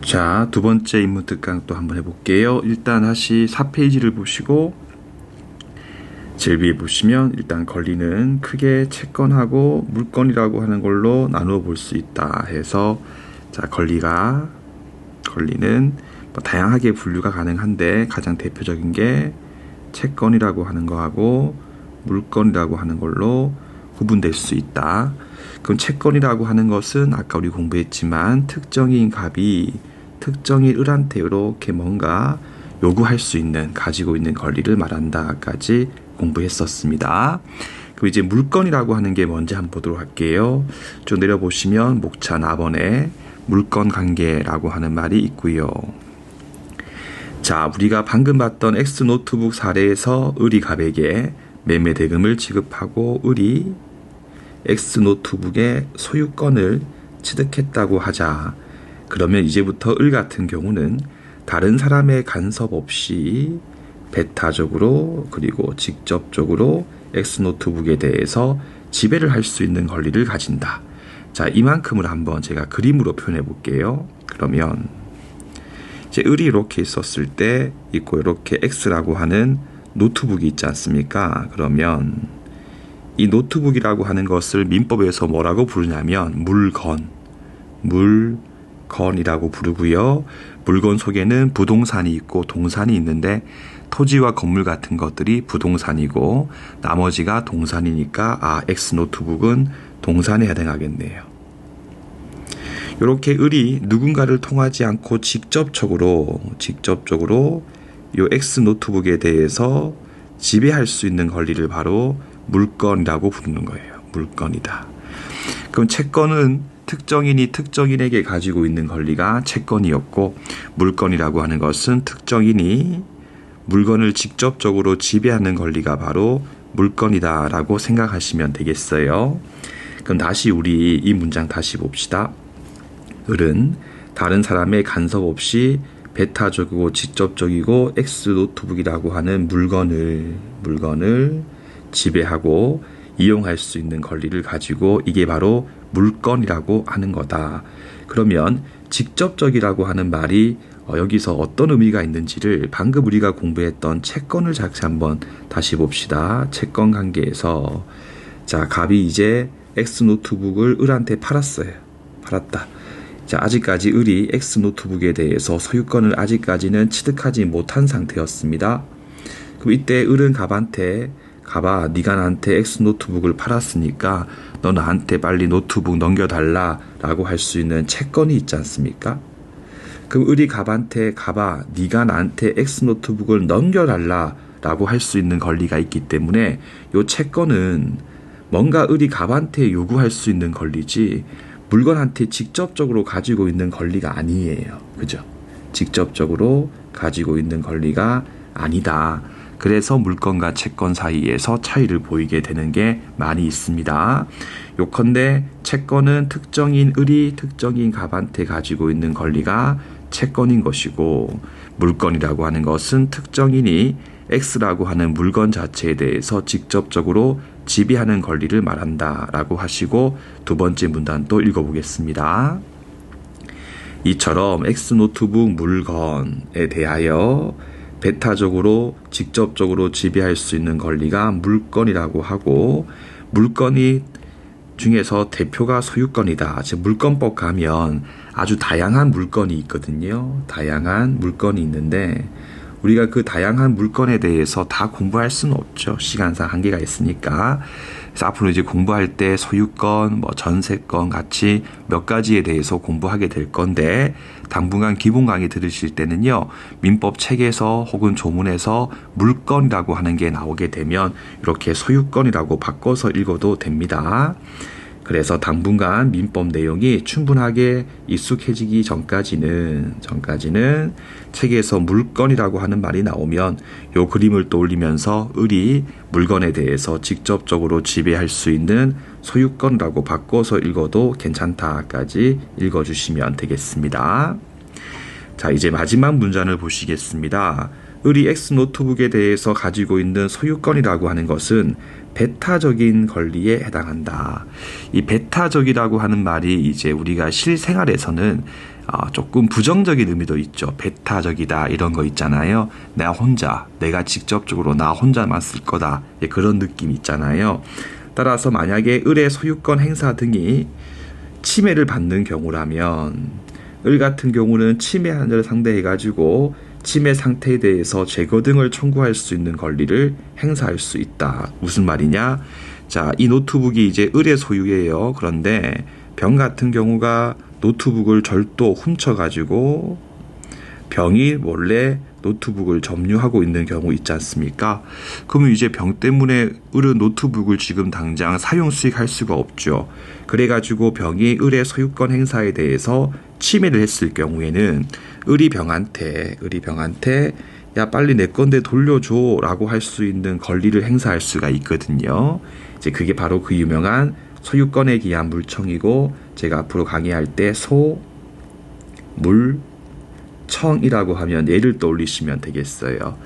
자, 두 번째 인문 특강 또 한번 해볼게요. 일단 다시 4페이지를 보시고 제일 위에 보시면 일단 권리는 크게 채권하고 물권이라고 하는 걸로 나누어 볼 수 있다 해서, 자, 권리는 뭐 다양하게 분류가 가능한데 가장 대표적인 게 채권이라고 하는 거하고 물권이라고 하는 걸로 구분될 수 있다. 그럼 채권이라고 하는 것은 아까 우리 공부했지만 특정인 갑이 특정인 을한테 이렇게 뭔가 요구할 수 있는, 가지고 있는 권리를 말한다까지 공부했었습니다. 그럼 이제 물권이라고 하는 게 뭔지 한번 보도록 할게요. 쭉 내려보시면 목차 나번에 물권 관계라고 하는 말이 있고요. 자, 우리가 방금 봤던 X 노트북 사례에서 을이 갑에게 매매 대금을 지급하고 을이 X 노트북의 소유권을 취득했다고 하자. 그러면 이제부터 을 같은 경우는 다른 사람의 간섭 없이 배타적으로 그리고 직접적으로 X 노트북에 대해서 지배를 할 수 있는 권리를 가진다. 자, 이만큼을 한번 제가 그림으로 표현해 볼게요. 그러면 이제 을이 이렇게 있었을 때 있고 이렇게 X라고 하는 노트북이 있지 않습니까? 그러면 이 노트북이라고 하는 것을 민법에서 뭐라고 부르냐면 물건이라고 부르고요. 물건 속에는 부동산이 있고 동산이 있는데 토지와 건물 같은 것들이 부동산이고 나머지가 동산이니까 X 노트북은 동산에 해당하겠네요. 이렇게 을이 누군가를 통하지 않고 직접적으로 이 X 노트북에 대해서 지배할 수 있는 권리를 바로 물권이라고 부르는 거예요. 물권이다. 그럼 채권은 특정인이 특정인에게 가지고 있는 권리가 채권이었고, 물권이라고 하는 것은 특정인이 물건을 직접적으로 지배하는 권리가 바로 물권이다라고 생각하시면 되겠어요. 그럼 다시 우리 이 문장 다시 봅시다. 을은 다른 사람의 간섭 없이 배타적이고 직접적이고 X 노트북이라고 하는 물건을 지배하고 이용할 수 있는 권리를 가지고, 이게 바로 물권이라고 하는 거다. 그러면 직접적이라고 하는 말이 여기서 어떤 의미가 있는지를 방금 우리가 공부했던 채권을 한번 다시 봅시다. 채권 관계에서, 자, 갑이 이제 X 노트북을 을한테 팔았다. 자, 아직까지 을이 X 노트북에 대해서 소유권을 아직까지는 취득하지 못한 상태였습니다. 그럼 이때 을은 갑아, 네가 나한테 X 노트북을 팔았으니까 너 나한테 빨리 노트북 넘겨달라 라고 할 수 있는 채권이 있지 않습니까? 그럼 을이 갑아, 네가 나한테 X 노트북을 넘겨달라 라고 할 수 있는 권리가 있기 때문에 이 채권은 뭔가 을이 갑한테 요구할 수 있는 권리지 물건한테 직접적으로 가지고 있는 권리가 아니에요. 그죠? 직접적으로 가지고 있는 권리가 아니다. 그래서 물건과 채권 사이에서 차이를 보이게 되는 게 많이 있습니다. 요컨대 채권은 특정인 을이 특정인 갑한테 가지고 있는 권리가 채권인 것이고, 물건이라고 하는 것은 특정인이 X라고 하는 물건 자체에 대해서 직접적으로 지배하는 권리를 말한다 라고 하시고, 두 번째 문단 또 읽어보겠습니다. 이처럼 X 노트북 물건에 대하여 배타적으로 직접적으로 지배할 수 있는 권리가 물건이라고 하고, 물건이 중에서 대표가 소유권이다. 즉 물건법 가면 아주 다양한 물건이 있거든요. 다양한 물건이 있는데 우리가 그 다양한 물건에 대해서 다 공부할 수는 없죠. 시간상 한계가 있으니까. 그래서 앞으로 이제 공부할 때 소유권, 전세권 같이 몇 가지에 대해서 공부하게 될 건데, 당분간 기본 강의 들으실 때는요, 민법 책에서 혹은 조문에서 물건이라고 하는 게 나오게 되면 이렇게 소유권이라고 바꿔서 읽어도 됩니다. 그래서 당분간 민법 내용이 충분하게 익숙해지기 전까지는 책에서 물건이라고 하는 말이 나오면 요 그림을 떠올리면서 을이 물건에 대해서 직접적으로 지배할 수 있는 소유권이라고 바꿔서 읽어도 괜찮다까지 읽어주시면 되겠습니다. 자, 이제 마지막 문장을 보시겠습니다. 을이 X 노트북에 대해서 가지고 있는 소유권이라고 하는 것은 배타적인 권리에 해당한다. 이 배타적이라고 하는 말이 이제 우리가 실생활에서는 조금 부정적인 의미도 있죠. 배타적이다 이런 거 있잖아요. 내가 직접적으로 나 혼자만 쓸 거다. 그런 느낌이 있잖아요. 따라서 만약에 을의 소유권 행사 등이 침해를 받는 경우라면 을 같은 경우는 침해한을 상대해가지고 침해 상태에 대해서 제거 등을 청구할 수 있는 권리를 행사할 수 있다. 무슨 말이냐? 자, 이 노트북이 이제 을의 소유예요. 그런데 병 같은 경우가 노트북을 절도 훔쳐가지고 병이 몰래 노트북을 점유하고 있는 경우 있지 않습니까? 그러면 이제 병 때문에 을은 노트북을 지금 당장 사용 수익할 수가 없죠. 그래가지고 병이 을의 소유권 행사에 대해서 침해를 했을 경우에는 을이 병한테 야 빨리 내 건데 돌려줘 라고 할 수 있는 권리를 행사할 수가 있거든요. 이제 그게 바로 그 유명한 소유권에 기한 물청이고, 제가 앞으로 강의할 때 청이라고 하면 얘를 떠올리시면 되겠어요.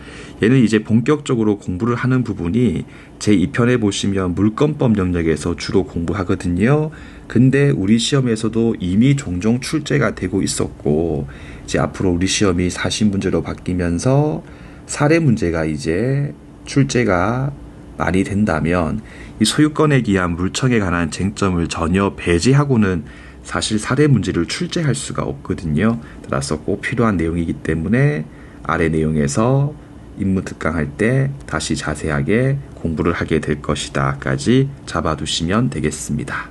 얘는 이제 본격적으로 공부를 하는 부분이 제2편에 보시면 물권법 영역에서 주로 공부하거든요. 근데 우리 시험에서도 이미 종종 출제가 되고 있었고, 이제 앞으로 우리 시험이 사시 문제로 바뀌면서 사례 문제가 이제 출제가 많이 된다면 이 소유권에 기한 물청에 관한 쟁점을 전혀 배제하고는 사실 사례 문제를 출제할 수가 없거든요. 따라서 꼭 필요한 내용이기 때문에 아래 내용에서 인문특강 할 때 다시 자세하게 공부를 하게 될 것이다 까지 잡아두시면 되겠습니다.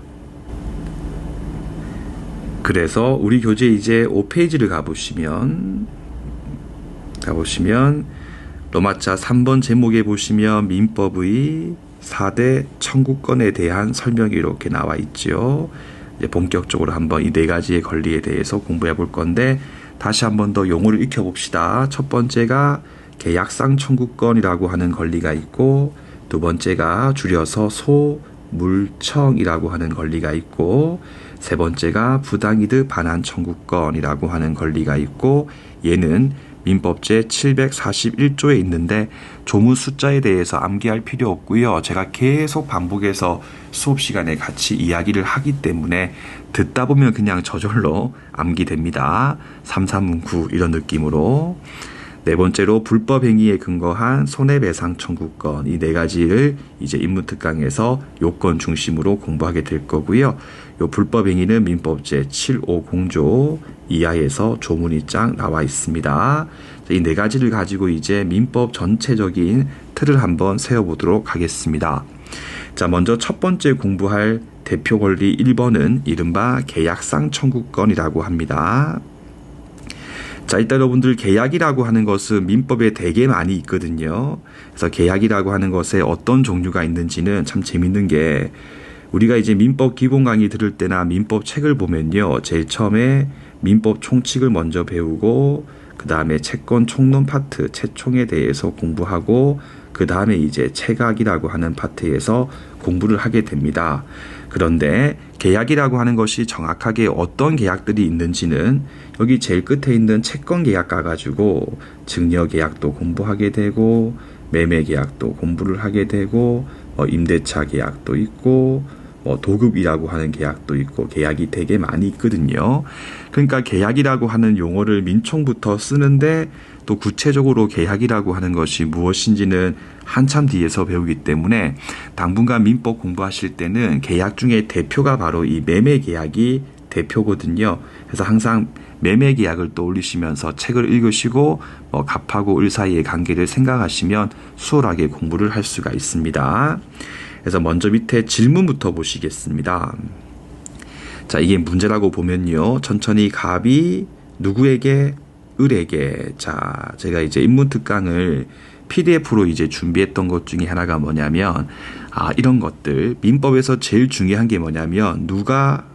그래서 우리 교재 이제 5페이지를 가보시면 로마자 3번 제목에 보시면 민법의 4대 청구권에 대한 설명이 이렇게 나와 있죠. 이제 본격적으로 한번 이 네 가지의 권리에 대해서 공부해 볼 건데, 다시 한번 더 용어를 익혀봅시다. 첫 번째가 계약상 청구권이라고 하는 권리가 있고, 두 번째가 줄여서 소물청이라고 하는 권리가 있고, 세 번째가 부당이득 반환 청구권이라고 하는 권리가 있고, 얘는 민법 제741조에 있는데 조문 숫자에 대해서 암기할 필요 없고요. 제가 계속 반복해서 수업 시간에 같이 이야기를 하기 때문에 듣다 보면 그냥 저절로 암기됩니다. 33문구 이런 느낌으로. 네 번째로 불법 행위에 근거한 손해배상 청구권, 이 네 가지를 이제 인문특강에서 요건 중심으로 공부하게 될 거고요. 요 불법 행위는 민법 제750조 이하에서 조문이 쫙 나와 있습니다. 이 네 가지를 가지고 이제 민법 전체적인 틀을 한번 세워보도록 하겠습니다. 자, 먼저 첫 번째 공부할 대표 권리 1번은 이른바 계약상 청구권이라고 합니다. 자, 일단 여러분들 계약이라고 하는 것은 민법에 되게 많이 있거든요. 그래서 계약이라고 하는 것에 어떤 종류가 있는지는 참 재밌는 게, 우리가 이제 민법 기본 강의 들을 때나 민법 책을 보면요, 제일 처음에 민법 총칙을 먼저 배우고, 그 다음에 채권 총론 파트, 채총에 대해서 공부하고, 그 다음에 이제 채각이라고 하는 파트에서 공부를 하게 됩니다. 그런데 계약이라고 하는 것이 정확하게 어떤 계약들이 있는지는 여기 제일 끝에 있는 채권 계약 가가지고 증여 계약도 공부하게 되고, 매매 계약도 공부를 하게 되고, 임대차 계약도 있고, 도급이라고 하는 계약도 있고, 계약이 되게 많이 있거든요. 그러니까 계약이라고 하는 용어를 민총부터 쓰는데 또 구체적으로 계약이라고 하는 것이 무엇인지는 한참 뒤에서 배우기 때문에 당분간 민법 공부하실 때는 계약 중에 대표가 바로 이 매매 계약이 대표거든요. 그래서 항상 매매 계약을 떠올리시면서 책을 읽으시고 갑하고 을 사이의 관계를 생각하시면 수월하게 공부를 할 수가 있습니다. 그래서 먼저 밑에 질문부터 보시겠습니다. 자, 이게 문제라고 보면요, 천천히 갑이 누구에게? 을에게. 자, 제가 이제 인문특강을 PDF로 이제 준비했던 것 중에 하나가 뭐냐면, 이런 것들, 민법에서 제일 중요한 게 뭐냐면, 누가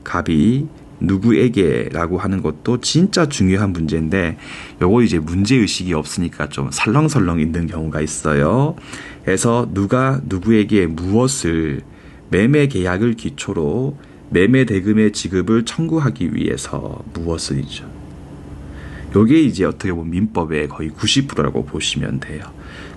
갑이 누구에게 라고 하는 것도 진짜 중요한 문제인데, 요거 이제 문제의식이 없으니까 좀 설렁설렁 있는 경우가 있어요. 그래서 누가 누구에게 무엇을, 매매 계약을 기초로 매매 대금의 지급을 청구하기 위해서 무엇을이죠. 요게 이제 어떻게 보면 민법의 거의 90%라고 보시면 돼요.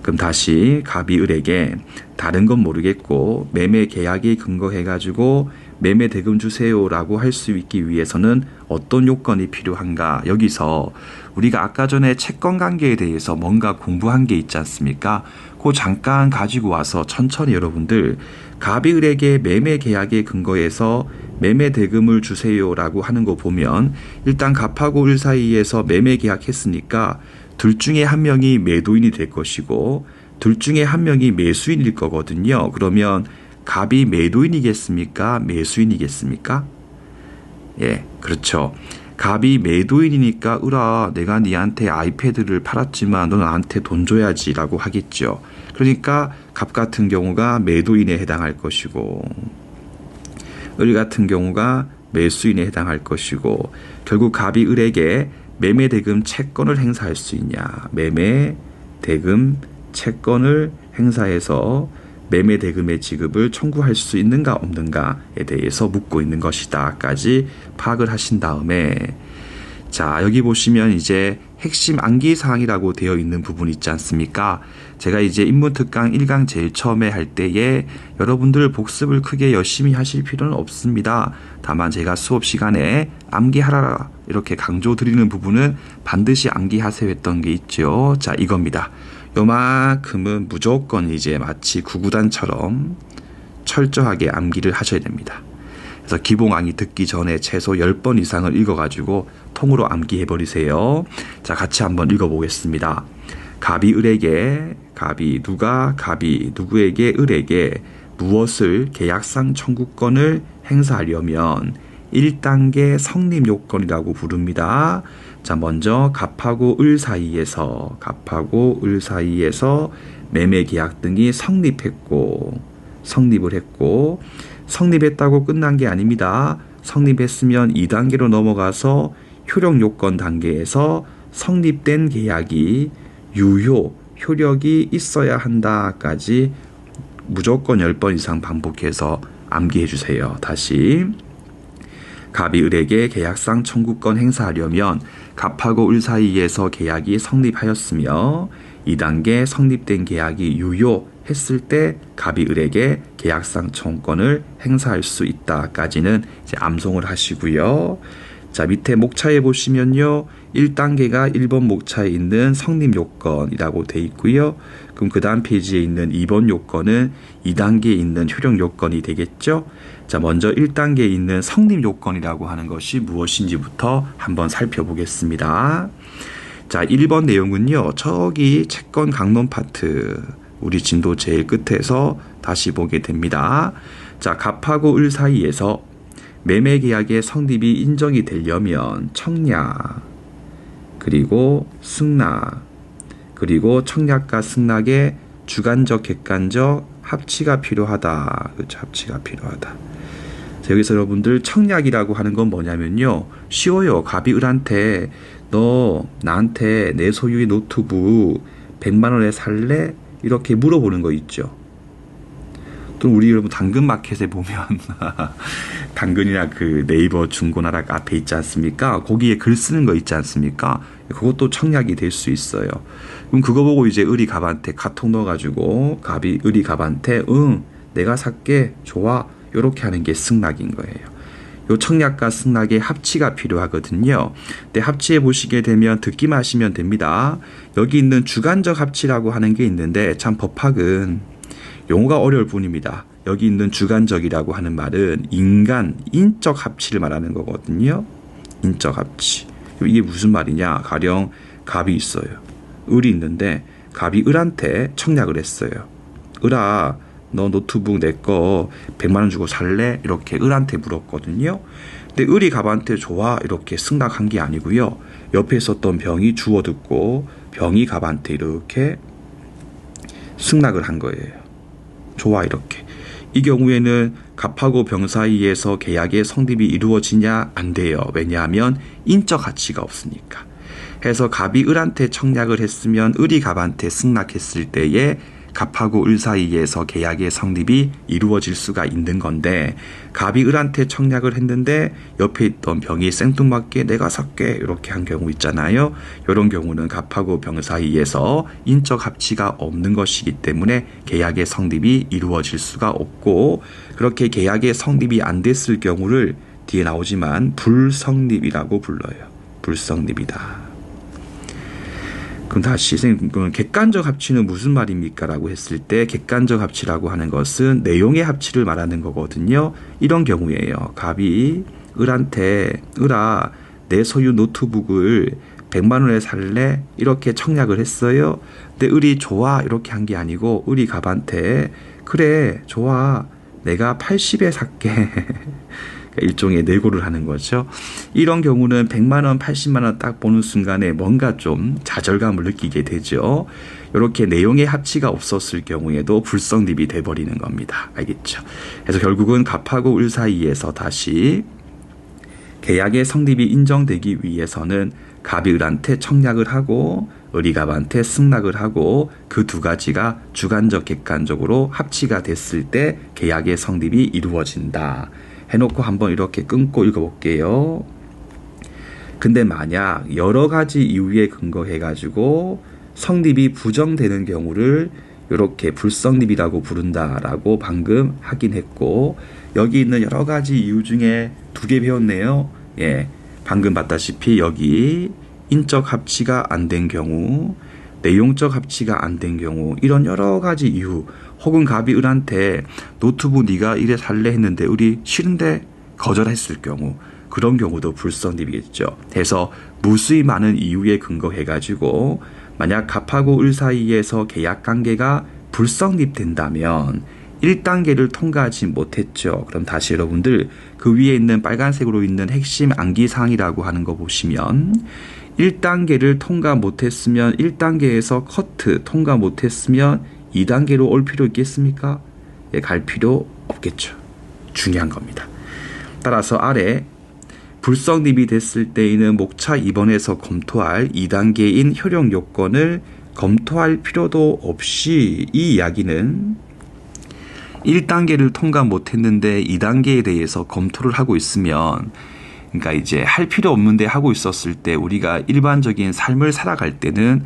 그럼 다시 갑이 을에게 다른 건 모르겠고 매매 계약에 근거해가지고 매매 대금 주세요라고 할 수 있기 위해서는 어떤 요건이 필요한가? 여기서 우리가 아까 전에 채권 관계에 대해서 뭔가 공부한 게 있지 않습니까? 그거 잠깐 가지고 와서 천천히 여러분들 갑이 을에게 매매 계약에 근거해서 매매 대금을 주세요라고 하는 거 보면 일단 갑하고 을 사이에서 매매 계약했으니까 둘 중에 한 명이 매도인이 될 것이고 둘 중에 한 명이 매수인일 거거든요. 그러면 갑이 매도인이겠습니까? 매수인이겠습니까? 예, 그렇죠. 갑이 매도인이니까 을아 내가 니한테 아이패드를 팔았지만 너 나한테 돈 줘야지라고 하겠죠. 그러니까 갑 같은 경우가 매도인에 해당할 것이고 을 같은 경우가 매수인에 해당할 것이고 결국 갑이 을에게 매매 대금 채권을 행사할 수 있냐. 매매 대금 채권을 행사해서 매매 대금의 지급을 청구할 수 있는가 없는가에 대해서 묻고 있는 것이다까지 파악을 하신 다음에 자 여기 보시면 이제 핵심 암기사항이라고 되어 있는 부분 있지 않습니까? 제가 이제 인문특강 1강 제일 처음에 할 때에 여러분들 복습을 크게 열심히 하실 필요는 없습니다. 다만 제가 수업 시간에 암기하라 이렇게 강조 드리는 부분은 반드시 암기하세요 했던 게 있죠. 자 이겁니다. 요만큼은 무조건 이제 마치 구구단처럼 철저하게 암기를 하셔야 됩니다. 그래서 기본 강의 듣기 전에 최소 10번 이상을 읽어가지고 통으로 암기해버리세요. 자, 같이 한번 읽어보겠습니다. 갑이 을에게, 갑이 누구에게 을에게 무엇을 계약상 청구권을 행사하려면 1단계 성립 요건이라고 부릅니다. 자, 먼저 갑하고 을 사이에서 매매 계약 등이 성립을 했고 성립했다고 끝난 게 아닙니다. 성립했으면 2단계로 넘어가서 효력 요건 단계에서 성립된 계약이 효력이 있어야 한다까지 무조건 10번 이상 반복해서 암기해 주세요. 다시 갑이 을에게 계약상 청구권 행사하려면 갑하고 을 사이에서 계약이 성립하였으며 2단계 성립된 계약이 유효했을 때 갑이 을에게 계약상 청구권을 행사할 수 있다까지는 이제 암송을 하시고요. 자 밑에 목차에 보시면요. 1단계가 1번 목차에 있는 성립 요건이라고 돼 있고요. 그럼 그 다음 페이지에 있는 2번 요건은 2단계에 있는 효력 요건이 되겠죠. 자 먼저 1단계에 있는 성립 요건이라고 하는 것이 무엇인지부터 한번 살펴보겠습니다. 자 1번 내용은요. 저기 채권 강론 파트 우리 진도 제일 끝에서 다시 보게 됩니다. 자 갑하고 을 사이에서 매매 계약의 성립이 인정이 되려면 청약 그리고 승낙 그리고 청약과 승낙의 주관적 객관적 합치가 필요하다. 그렇죠. 합치가 필요하다. 자, 여기서 여러분들 청약이라고 하는 건 뭐냐면요. 쉬워요. 갑이 을한테 너 나한테 내 소유의 노트북 100만 원에 살래? 이렇게 물어보는 거 있죠. 또 우리 여러분 당근마켓에 보면 당근이나 그 네이버 중고나라 앞에 있지 않습니까? 거기에 글 쓰는 거 있지 않습니까? 그것도 청약이 될 수 있어요. 그럼 그거 보고 이제 을이 갑한테 카톡 넣어가지고 갑이 을이 갑한테 응 내가 살게 좋아 요렇게 하는 게 승낙인 거예요. 요 청약과 승낙의 합치가 필요하거든요. 근데 합치해 보시게 되면 듣기만 하시면 됩니다. 여기 있는 주관적 합치라고 하는 게 있는데 참 법학은 용어가 어려울 뿐입니다. 여기 있는 주관적이라고 하는 말은 인적 합치를 말하는 거거든요. 인적 합치. 이게 무슨 말이냐? 가령 갑이 있어요. 을이 있는데 갑이 을한테 청약을 했어요. 을아 너 노트북 내 거 100만 원 주고 살래? 이렇게 을한테 물었거든요. 근데 을이 갑한테 좋아 이렇게 승낙한 게 아니고요. 옆에 있었던 병이 주워 듣고 병이 갑한테 이렇게 승낙을 한 거예요. 좋아 이렇게. 이 경우에는 갑하고 병 사이에서 계약의 성립이 이루어지냐? 안 돼요. 왜냐하면 인적 가치가 없으니까. 해서 갑이 을한테 청약을 했으면 을이 갑한테 승낙했을 때에 갑하고 을 사이에서 계약의 성립이 이루어질 수가 있는 건데 갑이 을한테 청약을 했는데 옆에 있던 병이 생뚱맞게 내가 살게 이렇게 한 경우 있잖아요. 이런 경우는 갑하고 병 사이에서 인적 합치가 없는 것이기 때문에 계약의 성립이 이루어질 수가 없고 그렇게 계약의 성립이 안 됐을 경우를 뒤에 나오지만 불성립이라고 불러요. 불성립이다. 그럼 다시 선생님, 객관적 합치는 무슨 말입니까? 라고 했을 때 객관적 합치라고 하는 것은 내용의 합치를 말하는 거거든요. 이런 경우에요. 갑이 을한테 을아 내 소유 노트북을 100만 원에 살래? 이렇게 청약을 했어요. 근데 을이 좋아 이렇게 한 게 아니고 을이 갑한테 그래 좋아 내가 80에 살게. 일종의 내고를 하는 거죠. 이런 경우는 100만 원, 80만 원 딱 보는 순간에 뭔가 좀 좌절감을 느끼게 되죠. 이렇게 내용의 합치가 없었을 경우에도 불성립이 돼버리는 겁니다. 알겠죠? 그래서 결국은 갑하고 을 사이에서 다시 계약의 성립이 인정되기 위해서는 갑이 을한테 청약을 하고 을이 갑한테 승낙을 하고 그 두 가지가 주관적, 객관적으로 합치가 됐을 때 계약의 성립이 이루어진다. 해놓고 한번 이렇게 끊고 읽어볼게요. 근데 만약 여러 가지 이유에 근거해가지고 성립이 부정되는 경우를 이렇게 불성립이라고 부른다라고 방금 하긴 했고 여기 있는 여러 가지 이유 중에 2개 배웠네요. 예, 방금 봤다시피 여기 인적 합치가 안 된 경우 내용적 합치가 안 된 경우 이런 여러 가지 이유 혹은 갑이 을한테 노트북 네가 이래 살래 했는데 을이 싫은데 거절했을 경우 그런 경우도 불성립이겠죠. 해서 무수히 많은 이유에 근거해가지고 만약 갑하고 을 사이에서 계약관계가 불성립된다면 1단계를 통과하지 못했죠. 그럼 다시 여러분들 그 위에 있는 빨간색으로 있는 핵심 암기사항이라고 하는 거 보시면 1단계를 통과 못했으면 1단계에서 커트 통과 못했으면 2단계로 올 필요 있겠습니까? 예, 갈 필요 없겠죠. 중요한 겁니다. 따라서 아래 불성립이 됐을 때에는 목차 2번에서 검토할 2단계인 효력 요건을 검토할 필요도 없이 이 이야기는 1단계를 통과 못했는데 2단계에 대해서 검토를 하고 있으면 그러니까 이제 할 필요 없는데 하고 있었을 때 우리가 일반적인 삶을 살아갈 때는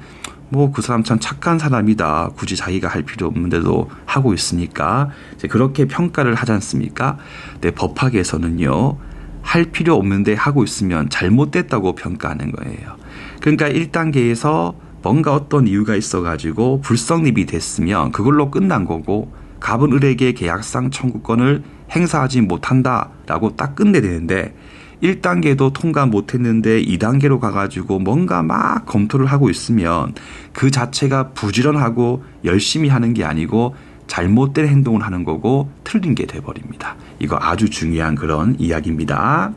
뭐 그 사람 참 착한 사람이다. 굳이 자기가 할 필요 없는데도 하고 있으니까 이제 그렇게 평가를 하지 않습니까? 근데 법학에서는요. 할 필요 없는데 하고 있으면 잘못됐다고 평가하는 거예요. 그러니까 1단계에서 뭔가 어떤 이유가 있어가지고 불성립이 됐으면 그걸로 끝난 거고 갑은 을에게 계약상 청구권을 행사하지 못한다라고 딱 끝내야 되는데 1단계도 통과 못했는데 2단계로 가가지고 뭔가 막 검토를 하고 있으면 그 자체가 부지런하고 열심히 하는 게 아니고 잘못된 행동을 하는 거고 틀린 게 돼버립니다. 이거 아주 중요한 그런 이야기입니다.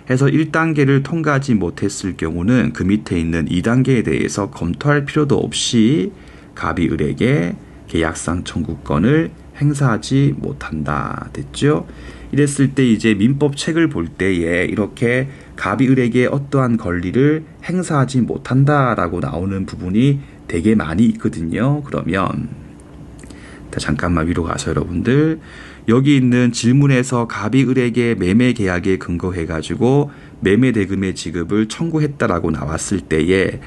해서 1단계를 통과하지 못했을 경우는 그 밑에 있는 2단계에 대해서 검토할 필요도 없이 갑이 을에게 계약상 청구권을 행사하지 못한다. 됐죠? 이랬을 때 이제 민법 책을 볼 때에 이렇게 갑이 을에게 어떠한 권리를 행사하지 못한다라고 나오는 부분이 되게 많이 있거든요. 그러면 잠깐만 위로 가서 여러분들 여기 있는 질문에서 갑이 을에게 매매 계약에 근거해가지고 매매 대금의 지급을 청구했다라고 나왔을 때에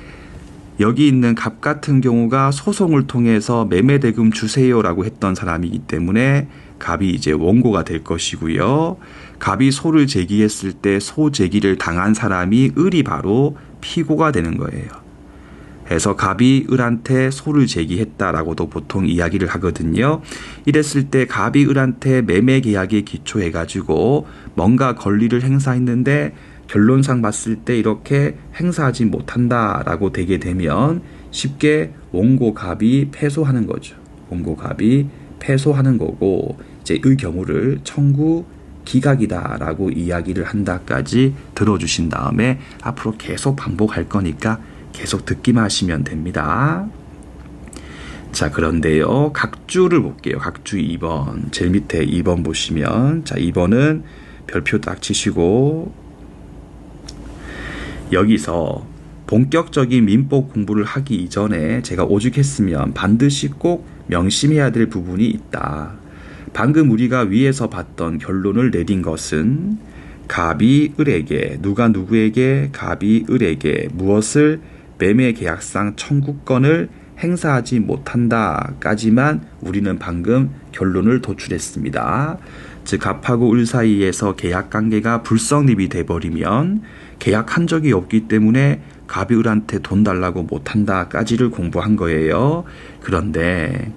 여기 있는 갑 같은 경우가 소송을 통해서 매매 대금 주세요라고 했던 사람이기 때문에 갑이 이제 원고가 될 것이고요. 갑이 소를 제기했을 때 소 제기를 당한 사람이 을이 바로 피고가 되는 거예요. 해서 갑이 을한테 소를 제기했다라고도 보통 이야기를 하거든요. 이랬을 때 갑이 을한테 매매 계약에 기초해가지고 뭔가 권리를 행사했는데 결론상 봤을 때 이렇게 행사하지 못한다라고 되게 되면 쉽게 원고 갑이 패소하는 거죠. 원고 갑이 패소하는 거고 이제 의 경우를 청구 기각이다라고 이야기를 한다까지 들어주신 다음에 앞으로 계속 반복할 거니까 계속 듣기만 하시면 됩니다. 자, 그런데요. 각주를 볼게요. 각주 2번. 제일 밑에 2번 보시면 자, 2번은 별표 딱 치시고 여기서 본격적인 민법 공부를 하기 이전에 제가 오죽했으면 반드시 꼭 명심해야 될 부분이 있다. 방금 우리가 위에서 봤던 결론을 내린 것은 갑이 을에게, 누가 누구에게, 갑이 을에게 무엇을 매매 계약상 청구권을 행사하지 못한다까지만 우리는 방금 결론을 도출했습니다. 즉 갑하고 을 사이에서 계약관계가 불성립이 돼버리면 계약한 적이 없기 때문에 갑이 을한테 돈 달라고 못한다까지를 공부한 거예요. 그런데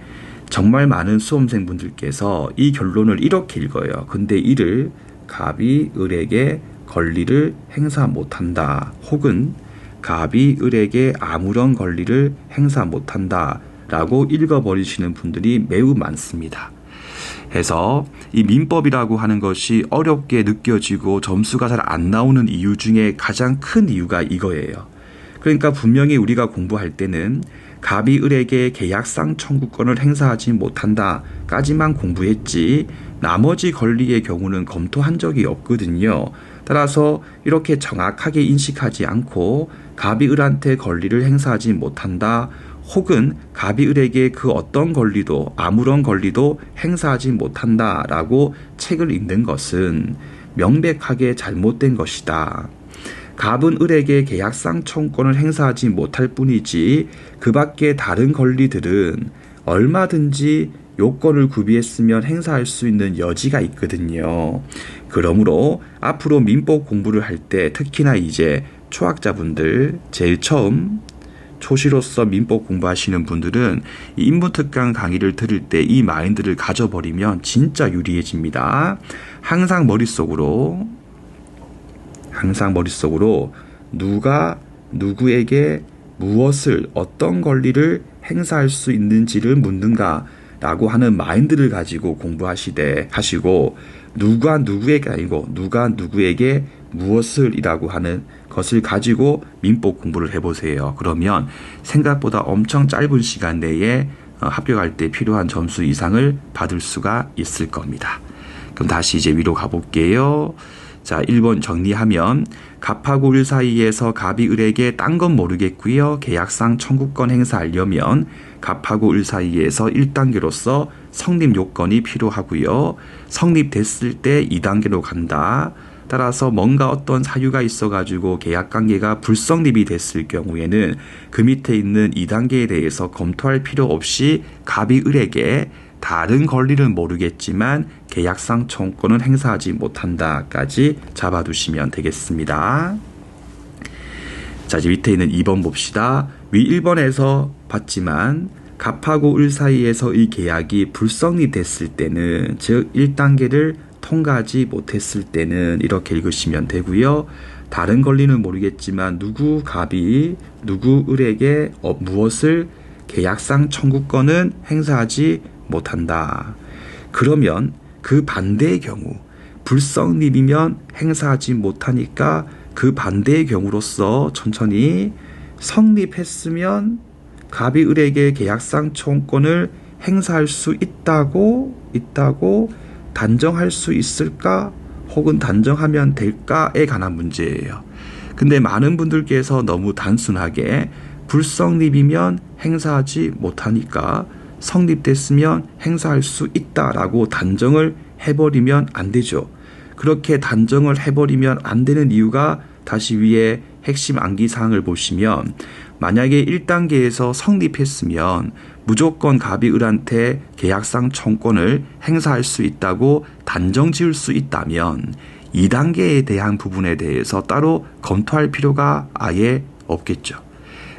정말 많은 수험생분들께서 이 결론을 이렇게 읽어요. 근데 이를 갑이 을에게 권리를 행사 못한다, 혹은 갑이 을에게 아무런 권리를 행사 못한다 라고 읽어버리시는 분들이 매우 많습니다. 해서 이 민법이라고 하는 것이 어렵게 느껴지고 점수가 잘 안 나오는 이유 중에 가장 큰 이유가 이거예요. 그러니까 분명히 우리가 공부할 때는 갑이 을에게 계약상 청구권을 행사하지 못한다까지만 공부했지 나머지 권리의 경우는 검토한 적이 없거든요. 따라서 이렇게 정확하게 인식하지 않고 갑이 을한테 권리를 행사하지 못한다, 혹은 갑이 을에게 그 어떤 권리도, 아무런 권리도 행사하지 못한다라고 책을 읽는 것은 명백하게 잘못된 것이다. 갑은 을에게 계약상 청구권을 행사하지 못할 뿐이지 그 밖에 다른 권리들은 얼마든지 요건을 구비했으면 행사할 수 있는 여지가 있거든요. 그러므로 앞으로 민법 공부를 할 때 특히나 이제 초학자분들, 제일 처음 초시로서 민법 공부하시는 분들은 이 인문특강 강의를 들을 때 이 마인드를 가져버리면 진짜 유리해집니다. 항상 머릿속으로 누가 누구에게 무엇을, 어떤 권리를 행사할 수 있는지를 묻는가 라고 하는 마인드를 가지고 공부하시고, 누가 누구에게 아니고 누가 누구에게 무엇을 이라고 하는 것을 가지고 민법 공부를 해보세요. 그러면 생각보다 엄청 짧은 시간 내에 합격할 때 필요한 점수 이상을 받을 수가 있을 겁니다. 그럼 다시 이제 위로 가볼게요. 자, 1번 정리하면 갑하고 을 사이에서 갑이 을에게 딴 건 모르겠고요. 계약상 청구권 행사하려면 갑하고 을 사이에서 1단계로서 성립 요건이 필요하고요. 성립됐을 때 2단계로 간다. 따라서 뭔가 어떤 사유가 있어가지고 계약관계가 불성립이 됐을 경우에는 그 밑에 있는 2단계에 대해서 검토할 필요 없이 갑이 을에게 다른 권리는 모르겠지만 계약상 청구권은 행사하지 못한다까지 잡아두시면 되겠습니다. 자, 이제 밑에 있는 2번 봅시다. 위 1번에서 봤지만 갑하고 을 사이에서의 계약이 불성립됐을 때는, 즉 1단계를 통과하지 못했을 때는 이렇게 읽으시면 되고요. 다른 권리는 모르겠지만 누구 갑이 누구 을에게 무엇을 계약상 청구권은 행사하지 못한다. 그러면 그 반대의 경우, 불성립이면 행사하지 못하니까 그 반대의 경우로서 천천히 성립했으면 갑이 을에게 계약상 청구권을 행사할 수 있다고 단정할 수 있을까? 혹은 단정하면 될까에 관한 문제예요. 근데 많은 분들께서 너무 단순하게 불성립이면 행사하지 못하니까 성립됐으면 행사할 수 있다라고 단정을 해버리면 안 되죠. 그렇게 단정을 해버리면 안 되는 이유가 다시 위에 핵심 암기사항을 보시면, 만약에 1단계에서 성립했으면 무조건 갑이 을한테 계약상 청구권을 행사할 수 있다고 단정 지을 수 있다면 2단계에 대한 부분에 대해서 따로 검토할 필요가 아예 없겠죠.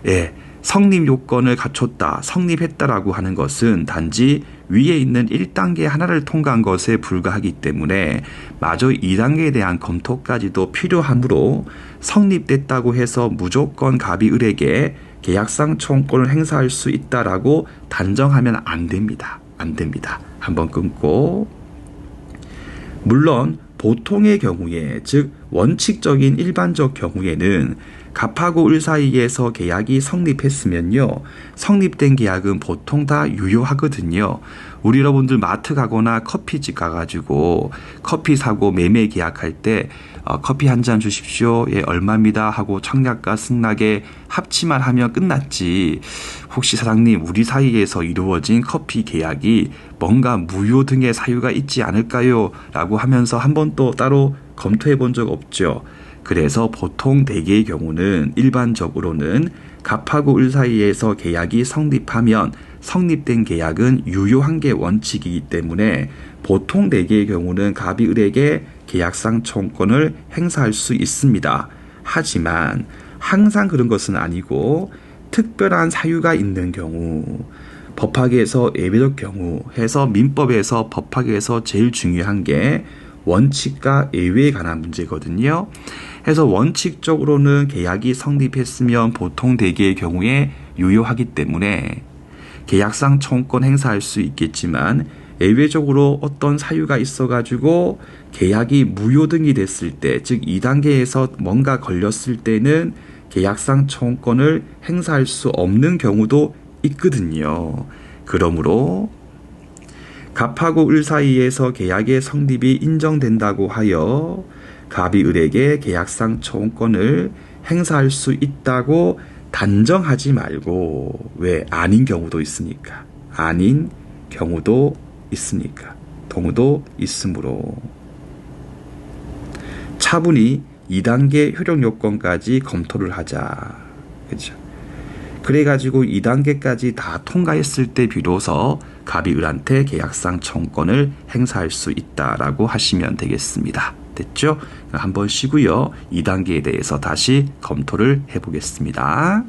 예, 성립 요건을 갖췄다, 성립했다라고 하는 것은 단지 위에 있는 1단계 하나를 통과한 것에 불과하기 때문에 마저 2단계에 대한 검토까지도 필요하므로 성립됐다고 해서 무조건 갑이 을에게 계약상 청구권을 행사할 수 있다라고 단정하면 안 됩니다. 한번 끊고, 물론 보통의 경우에, 즉 원칙적인 일반적 경우에는 갑하고 을 사이에서 계약이 성립했으면요. 성립된 계약은 보통 다 유효하거든요. 우리 여러분들 마트 가거나 커피집 가가지고 커피 사고 매매 계약할 때 커피 한 잔 주십시오. 예, 얼마입니다. 하고 청약과 승낙에 합치만 하면 끝났지. 혹시 사장님, 우리 사이에서 이루어진 커피 계약이 뭔가 무효 등의 사유가 있지 않을까요? 라고 하면서 한 번 또 따로 검토해 본 적 없죠. 그래서 보통 대개의 경우는 일반적으로는 갑하고 을 사이에서 계약이 성립하면 성립된 계약은 유효한 게 원칙이기 때문에 보통 대개의 경우는 갑이 을에게 계약상 청구권을 행사할 수 있습니다. 하지만 항상 그런 것은 아니고 특별한 사유가 있는 경우, 법학에서 예외적 경우 해서 민법에서 법학에서 제일 중요한 게 원칙과 예외에 관한 문제거든요. 해서 원칙적으로는 계약이 성립했으면 보통 대개의 경우에 유효하기 때문에 계약상 청구권 행사할 수 있겠지만 예외적으로 어떤 사유가 있어가지고 계약이 무효 등이 됐을 때, 즉 2단계에서 뭔가 걸렸을 때는 계약상 청구권을 행사할 수 없는 경우도 있거든요. 그러므로 갑하고 을 사이에서 계약의 성립이 인정된다고 하여 갑이 을에게 계약상 청구권을 행사할 수 있다고 단정하지 말고, 왜 아닌 경우도 있으니까, 아닌 경우도 있으니까, 경우도 있으므로 차분히 2단계 효력 요건까지 검토를 하자. 그렇죠? 그래가지고 2단계까지 다 통과했을 때 비로소 갑이 을한테 계약상 청구권을 행사할 수 있다라고 하시면 되겠습니다. 됐죠? 한번 쉬고요. 2단계에 대해서 다시 검토를 해보겠습니다.